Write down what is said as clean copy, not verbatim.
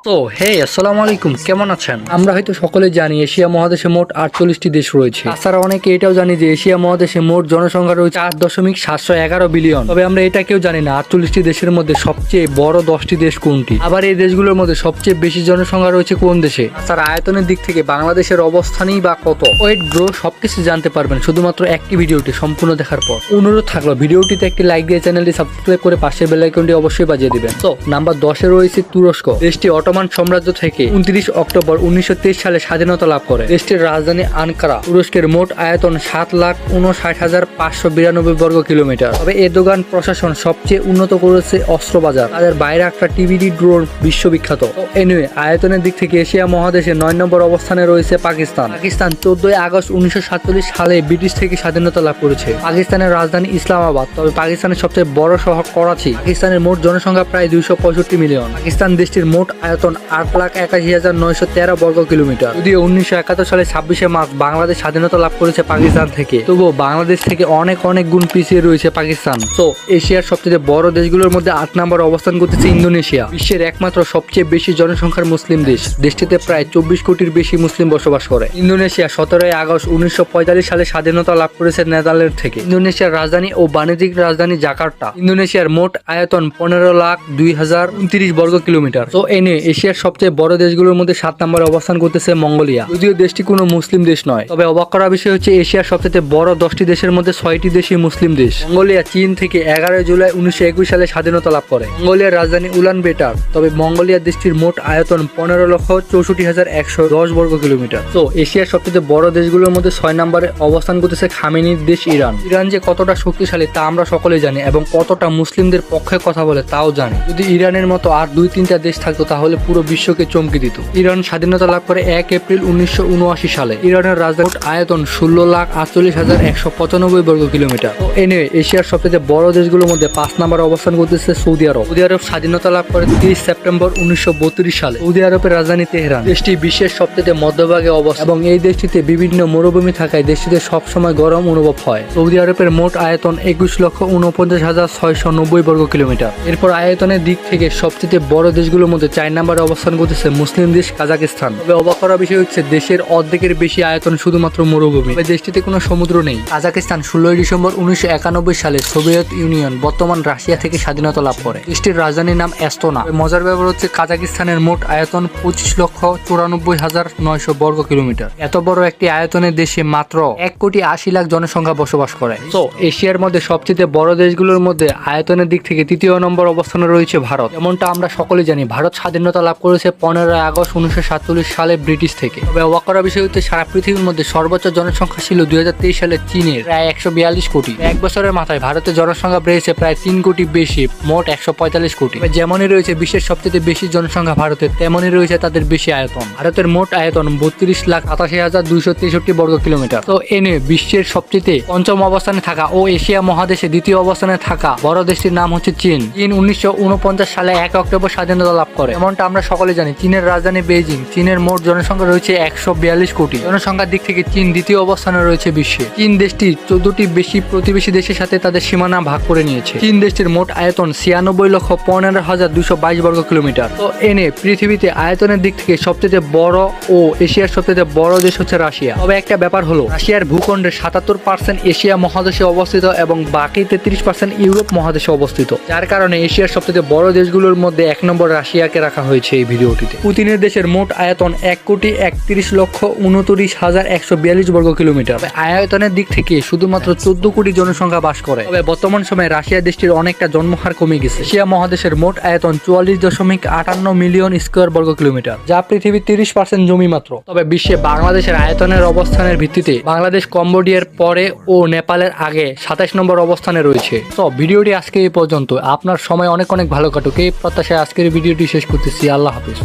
তো হে আসসালামু আলাইকুম, কেমন আছেন? আমরা হয়তো সকলে জানি এশিয়া মহাদেশে মোট 48টি দেশ রয়েছে। তাছাড়া অনেকে এটাও জানি যে এশিয়া মহাদেশে মোট জনসংখ্যা রয়েছে 8.711 বিলিয়ন। তবে আমরা এটা কেউ জানি না 48টি দেশের মধ্যে সবচেয়ে বড় 10টি দেশ কোনটি, আবার এই দেশগুলোর মধ্যে সবচেয়ে বেশি জনসংখ্যা রয়েছে কোন দেশে, তাছাড়া আয়তনের দিক থেকে বাংলাদেশের অবস্থানই বা কত। ওয়েট ব্রো, সবকিছু জানতে পারবেন শুধুমাত্র একটি ভিডিওটি সম্পূর্ণ দেখার পর। অনুরোধ থাকলো ভিডিওটিতে একটি লাইক দিয়ে চ্যানেলটি সাবস্ক্রাইব করে পাশের বেল আইকনটি অবশ্যই বাজিয়ে দিবেন। তো নাম্বার 10-এ রয়েছে তুরস্ক। দেশটি অটোমান সাম্রাজ্য থেকে 29 অক্টোবর 1923 সালে স্বাধীনতা লাভ করে। দেশটির রাজধানী আনকারা। তুরস্কের মোট আয়তন 7,59,592 বর্গ কিলোমিটার। তবে এরদোগান প্রশাসন সবচেয়ে উন্নত করেছে অস্ত্র বাজার। তাদের বাইরে একটা টিভিডি ড্রোন বিশ্ববিখ্যাত। এনিওয়ে, আয়তনের দিক থেকে এশিয়া মহাদেশে 9 নম্বর অবস্থানে রয়েছে পাকিস্তান। 14 আগস্ট 1947 সালে ব্রিটিশ থেকে স্বাধীনতা লাভ করেছে। পাকিস্তানের রাজধানী ইসলামাবাদ। তবে পাকিস্তানের সবচেয়ে বড় শহর করাচি। পাকিস্তানের মোট জনসংখ্যা প্রায় 265 মিলিয়ন। পাকিস্তান দেশটির মোট আয়তন 8,81,913 বর্গ কিলোমিটার। যদিও 1971 সালে 26শে মার্চ বাংলাদেশ স্বাধীনতা লাভ করেছে পাকিস্তান থেকে, তবুও বাংলাদেশ থেকে অনেক গুণ পিছিয়ে রয়েছে পাকিস্তান। তো এশিয়ার সবচেয়ে বড় দেশগুলোর মধ্যে 8 নম্বর অবস্থান করতেছে ইন্দোনেশিয়া। বিশ্বের একমাত্র সবচেয়ে বেশি জনসংখ্যার মুসলিম দেশ। দেশটিতে প্রায় 24 কোটির বেশি মুসলিম বসবাস করে। ইন্দোনেশিয়া 17 আগস্ট 1945 সালে স্বাধীনতা লাভ করেছে নেদারল্যান্ড থেকে। ইন্দোনেশিয়ার রাজধানী ও বাণিজ্যিক রাজধানী জাকার্তা। ইন্দোনেশিয়ার মোট আয়তন 15,02,029 বর্গ কিলোমিটার। তো এনে এশিয়ার সবচেয়ে বড় দেশগুলোর মধ্যে 7 নম্বরে অবস্থান করতেছে মঙ্গোলিয়া। যদিও দেশটি কোনো মুসলিম দেশ নয়, তবে অবাক করার বিষয় হচ্ছে এশিয়ার সবচেয়ে বড় 10টি দেশের মধ্যে 6টি দেশই মুসলিম দেশ। মঙ্গোলিয়া চীন থেকে 11 জুলাই 1921 সালে স্বাধীনতা লাভ করে। মঙ্গোলিয়ার রাজধানী উলান বেটার। তবে মঙ্গোলিয়া দেশটির মোট আয়তন 15,64,110 বর্গ কিলোমিটার। তো এশিয়ার সবচেয়ে বড় দেশগুলোর মধ্যে 6 নম্বরে অবস্থান করতেছে খামেনির দেশ ইরান। ইরান যে কতটা শক্তিশালী তা আমরা সকলে জানি এবং কতটা মুসলিমদের পক্ষে কথা বলে তাও জানি। যদি ইরানের মতো আর 2-3টা দেশ থাকতো তাহলে পুরো বিশ্বকে চমকে দিত। ইরান স্বাধীনতা লাভ করে 1 এপ্রিল 1979 সালে। ইরানের রাজধানী আয়তন 16,48,195 বর্গ কিলোমিটার। তো এনিওয়ে, এশিয়ার সবচেয়ে বড় দেশগুলোর মধ্যে 5 নম্বরে অবস্থান করতেছে সৌদি আরব। সৌদি আরব স্বাধীনতা লাভ করে 30 সেপ্টেম্বর 1932 সালে। সৌদি আরবের রাজধানী তেহরান। দেশটি বিশ্বের সবচেয়ে মধ্যভাগে অবস্থিত এবং এই দেশটিতে বিভিন্ন মরুভূমি থাকায় দেশটিতে সবসময় গরম অনুভব হয়। সৌদি আরবের মোট আয়তন 21,49,690 বর্গ কিলোমিটার। এরপর আয়তনের দিক থেকে সবচেয়ে বড় দেশগুলোর মধ্যে 4 নম্বরে অবস্থান করতেছে মুসলিম দেশ কাজাকিস্তান। তবে অবাক করার বিষয় হচ্ছে দেশের অর্ধেকের বেশি আয়তন শুধুমাত্র মরুভূমি। তবে দেশটিতে কোনো সমুদ্র নেই। কাজাকিস্তান 16 ডিসেম্বর 1991 সালে সোভিয়েত ইউনিয়ন বর্তমান রাশিয়া থেকে স্বাধীনতা লাভ করে। দেশটির রাজধানীর নাম অ্যাস্তোনা। মজার ব্যাপার হচ্ছে কাজাকিস্তানের মোট আয়তন 25,94,900 বর্গ কিলোমিটার। এত বড় একটি আয়তনের দেশে মাত্র 1,80,00,000 জনসংখ্যা বসবাস করে। তো এশিয়ার মধ্যে সবচেয়ে বড় দেশগুলোর মধ্যে আয়তনের দিক থেকে 3য় নম্বর অবস্থানে রয়েছে ভারত। যেমনটা আমরা সকলে জানি ভারত স্বাধীনতা লাভ করেছে 15 আগস্ট 1947 সালে ব্রিটিশ থেকে। তবে অবাক করার বিষয় হচ্ছে সারা পৃথিবীর মধ্যে সর্বোচ্চ জনসংখ্যা ছিল 2023 সালে চীনের প্রায় 142 কোটি। এক বছরের মাথায় ভারতের জনসংখ্যা বেড়েছে প্রায় 3 কোটি বেশি, মোট 145 কোটি। যেমনই রয়েছে বিশ্বের সবচেয়ে বেশি জনসংখ্যা ভারতের, তেমনই রয়েছে তাদের বেশি আয়তন। ভারতের মোট আয়তন 32,88,263 বর্গ কিলোমিটার। তো এনে বিশ্বের সবচেয়ে পঞ্চম অবস্থানে থাকা ও এশিয়া মহাদেশে 2য় অবস্থানে থাকা বড় দেশটির নাম হচ্ছে চীন। চীন 1949 সালে 1 অক্টোবর স্বাধীনতা লাভ করে। এমনটা আমরা সকলে জানি চীনের রাজধানী বেইজিং। চীনের মোট জনসংখ্যা রয়েছে 142 কোটি। জনসংখ্যার দিক থেকে চীন 2য় অবস্থানে রয়েছে বিশ্বে। চীন দেশটি 14টি বেশি প্রতিবেশী দেশের সাথে তাদের সীমানা ভাগ করে নিয়েছে। চীন দেশটির মোট আয়তন 96,15,222 বর্গ কিলোমিটার। তো এনে পৃথিবীতে আয়তনের দিক থেকে সবচেয়ে বড় ও এশিয়ার সবচেয়ে বড় দেশ হচ্ছে রাশিয়া। তবে একটা ব্যাপার হলো রাশিয়ার ভূখণ্ডের 77% এশিয়া মহাদেশে অবস্থিত এবং বাকি 33% ইউরোপ মহাদেশে অবস্থিত, যার কারণে এশিয়ার সবচেয়ে বড় দেশগুলোর মধ্যে 1 নম্বর রাশিয়াকে রাখা হয়েছে এই ভিডিওটিতে। পুতিনের দেশের মোট আয়তন 1,31,29,142 বর্গ কিলোমিটার। আয়তনের দিক থেকে শুধুমাত্র 14 কোটি জনসংখ্যা বাস করে। তবে বর্তমান সময়ে রাশিয়া দেশটির অনেকটা জন্মহার কমে গেছে। এশিয়া মহাদেশের মোট আয়তন 44.58 মিলিয়ন স্কয়ার বর্গ কিলোমিটার, যা পৃথিবীর 30% জমি মাত্র। তবে বিশ্বে বাংলাদেশের আয়তনের অবস্থানের ভিত্তিতে বাংলাদেশ কম্বোডিয়ার পরে ও নেপালের আগে 27 নম্বর অবস্থানে রয়েছে। তো ভিডিওটি আজকে এই পর্যন্ত। আপনার সময় অনেক ভালো কাটুক এই প্রত্যাশায় আজকের ভিডিওটি শেষ করতেছি। আল্লাহ হাফিজ।